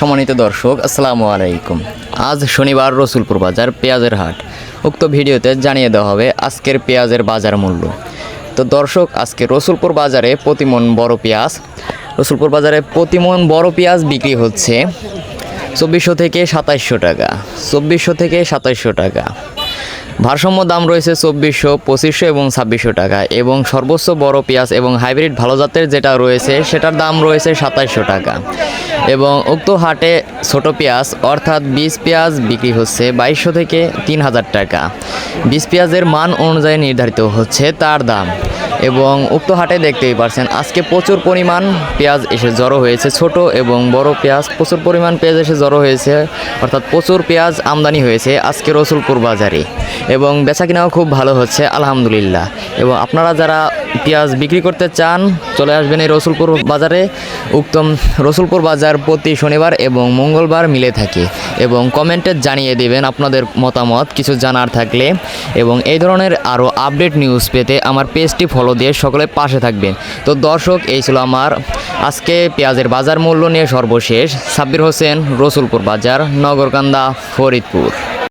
সম্মানিত দর্শক আসসালামু আলাইকুম। আজ শনিবার রসুলপুর বাজার পেঁয়াজের হাট। উক্ত ভিডিওতে জানিয়ে দেওয়া হবে আজকের পেঁয়াজের বাজার মূল্য। তো দর্শক, আজকে রসুলপুর বাজারে প্রতিমন বড় পেঁয়াজ বিক্রি হচ্ছে 2400 থেকে 2700 টাকা। 2400 থেকে 2700 টাকা। ভারসাম্য দাম রয়েছে 2400, 2500 এবং 2600 টাকা, এবং সর্বোচ্চ বড় পেঁয়াজ এবং হাইব্রিড ভালো জাতের যেটা রয়েছে সেটার দাম রয়েছে 2700 টাকা। এবং উক্ত হাটে ছোট পেঁয়াজ অর্থাৎ বীজ পেঁয়াজ বিক্রি হচ্ছে 2200 থেকে 3000 টাকা। বীজ পেঁয়াজের মান অনুযায়ী নির্ধারিত হচ্ছে তার দাম। এবং উক্ত হাটে দেখতেই পারছেন আজকে প্রচুর পরিমাণ পেঁয়াজ এসে জড়ো হয়েছে। ছোট এবং বড় পেঁয়াজ প্রচুর পরিমাণ পেঁয়াজ এসে জড়ো হয়েছে, অর্থাৎ প্রচুর পেঁয়াজ আমদানি হয়েছে আজকে রসুলপুর বাজারে, এবং বেচাকেনাও খুব ভালো হচ্ছে আলহামদুলিল্লাহ। এবং আপনারা যারা পেঁয়াজ বিক্রি করতে চান চলে আসবেন এই রসুলপুর বাজারে। উক্তম রসুলপুর বাজার প্রতি শনিবার এবং মঙ্গলবার মিলে থাকে। এবং কমেন্টে জানিয়ে দেবেন আপনাদের মতামত কিছু জানার থাকলে। এবং এই ধরনের আরও আপডেট নিউজ পেতে আমার পেজটি ফলো দিয়ে সকলে পাশে থাকবেন। তো দর্শক, এই ছিল আমার আজকে পেঁয়াজের বাজার মূল্য নিয়ে সর্বশেষ। সাব্বির হোসেন, রসুলপুর বাজার, নগরকান্দা, ফরিদপুর।